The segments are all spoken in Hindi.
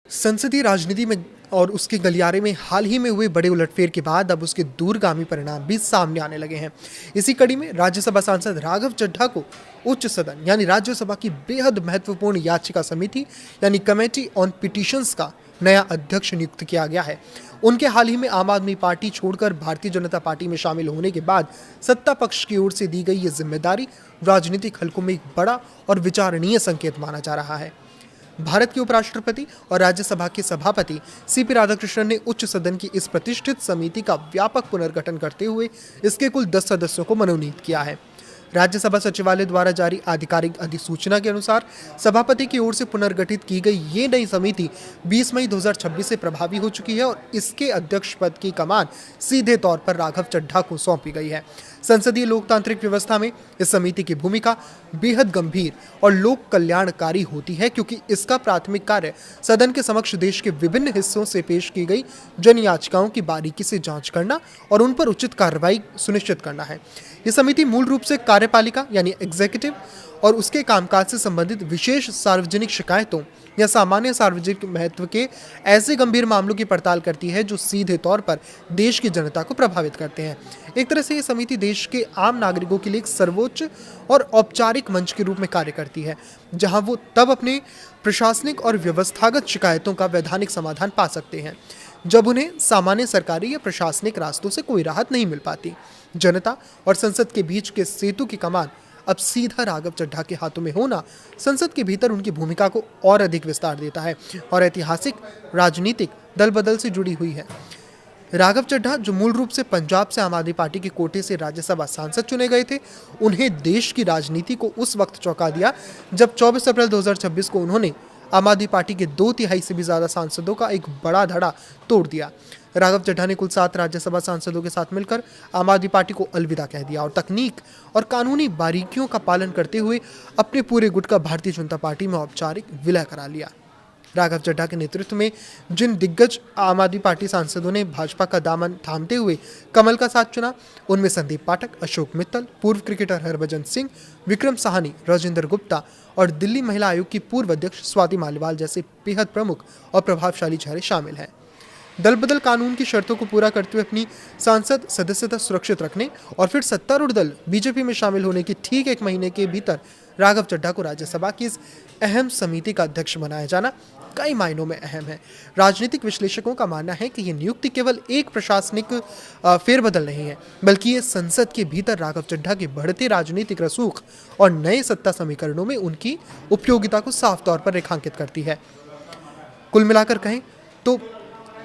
संसदीय राजनीति में और उसके गलियारे में हाल ही में हुए बड़े उलटफेर के बाद अब उसके दूरगामी परिणाम भी सामने आने लगे हैं। इसी कड़ी में राज्यसभा सांसद राघव चड्ढा को उच्च सदन यानी राज्यसभा की बेहद महत्वपूर्ण याचिका समिति यानी कमेटी ऑन पिटीशंस का नया अध्यक्ष नियुक्त किया गया है। उनके हाल ही में आम आदमी पार्टी छोड़कर भारतीय जनता पार्टी में शामिल होने के बाद सत्ता पक्ष की ओर से दी गई ये जिम्मेदारी राजनीतिक हलकों में एक बड़ा और विचारणीय संकेत माना जा रहा है। भारत के उपराष्ट्रपति और राज्यसभा के सभापति सीपी राधाकृष्णन ने उच्च सदन की इस प्रतिष्ठित समिति का व्यापक पुनर्गठन करते हुए इसके कुल 10 सदस्यों को मनोनीत किया है। राज्यसभा सचिवालय द्वारा जारी आधिकारिक अधिसूचना के अनुसार सभापति की ओर से पुनर्गठित की गई ये नई समिति 20 मई 2026 से प्रभावी हो चुकी है और इसके अध्यक्ष पद की कमान सीधे तौर पर राघव चड्ढा को सौंपी गई है। संसदीय लोकतांत्रिक व्यवस्था में इस समिति की भूमिका बेहद गंभीर और लोक कल्याणकारी होती है, क्योंकि इसका प्राथमिक कार्य सदन के समक्ष देश के विभिन्न हिस्सों से पेश की गई जन याचिकाओं की बारीकी से जांच करना और उन पर उचित कार्रवाई सुनिश्चित करना है। ये समिति मूल रूप से कार्यपालिका यानी एग्जीक्यूटिव और उसके कामकाज से संबंधित विशेष सार्वजनिक शिकायतों या सामान्य सार्वजनिक महत्व के ऐसे गंभीर मामलों की पड़ताल करती है जो सीधे तौर पर देश की जनता को प्रभावित करते हैं। एक तरह से ये समिति देश के आम नागरिकों के लिए एक सर्वोच्च और औपचारिक मंच के रूप में कार्य करती है, जहां वो तब अपने प्रशासनिक और व्यवस्थागत शिकायतों का वैधानिक समाधान पा सकते हैं जब उन्हें सामान्य सरकारी या प्रशासनिक रास्तों से कोई राहत नहीं मिल पाती। जनता और संसद के बीच के सेतु की कमान अब सीधा राघव चड्ढा के हाथों में होना संसद के भीतर उनकी भूमिका को और अधिक विस्तार देता है और ऐतिहासिक राजनीतिक दल बदल से जुड़ी हुई है। राघव चड्ढा, जो मूल रूप से पंजाब से आम आदमी पार्टी के कोटे से राज्यसभा सांसद चुने गए थे, उन्हें देश की राजनीति को उस वक्त चौंका दिया जब 24 अप्रैल 2026 को उन्होंने आम आदमी पार्टी के 2/3 से भी ज्यादा सांसदों का एक बड़ा धड़ा तोड़ दिया। राघव चड्ढा ने कुल 7 राज्यसभा सांसदों के साथ मिलकर आम आदमी पार्टी को अलविदा कह दिया और तकनीक और कानूनी बारीकियों का पालन करते हुए अपने पूरे गुट का भारतीय जनता पार्टी में औपचारिक विलय करा लिया। राघव चड्ढा के नेतृत्व में जिन दिग्गज आम आदमी पार्टी सांसदों ने भाजपा का दामन थामते हुए कमल का साथ चुना, उनमें संदीप पाठक, अशोक मित्तल, पूर्व क्रिकेटर हरभजन सिंह, विक्रम साहनी, राजेंद्र गुप्ता और दिल्ली महिला आयोग की पूर्व अध्यक्ष स्वाति मालीवाल जैसे बेहद प्रमुख और प्रभावशाली चेहरे शामिल हैं। दल बदल कानून की शर्तों को पूरा करते हुए अपनी सांसद सदस्यता सुरक्षित रखने और फिर सत्तारूढ़ दल बीजेपी में शामिल होने के ठीक 1 महीने के भीतर राघव चड्ढा को राज्यसभा की इस अहम समिति का अध्यक्ष बनाया जाना कई मायनों में अहम है। राजनीतिक विश्लेषकों का मानना है कि यह नियुक्ति केवल एक प्रशासनिक फेरबदल नहीं है, बल्कि ये संसद के भीतर राघव चड्ढा के बढ़ते राजनीतिक रसूख और नए सत्ता समीकरणों में उनकी उपयोगिता को साफ तौर पर रेखांकित करती है। कुल मिलाकर कहें तो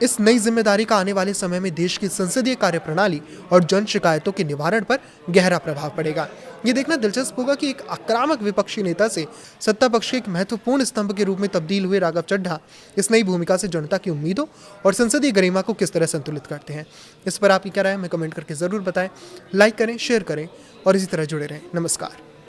इस नई जिम्मेदारी का आने वाले समय में देश की संसदीय कार्यप्रणाली और जन शिकायतों के निवारण पर गहरा प्रभाव पड़ेगा। ये देखना दिलचस्प होगा कि एक आक्रामक विपक्षी नेता से सत्ता पक्ष के एक महत्वपूर्ण स्तंभ के रूप में तब्दील हुए राघव चड्ढा इस नई भूमिका से जनता की उम्मीदों और संसदीय गरिमा को किस तरह संतुलित करते हैं। इस पर आपकी क्या राय है, हमें कमेंट करके जरूर बताएं। लाइक करें, शेयर करें और इसी तरह जुड़े रहें। नमस्कार।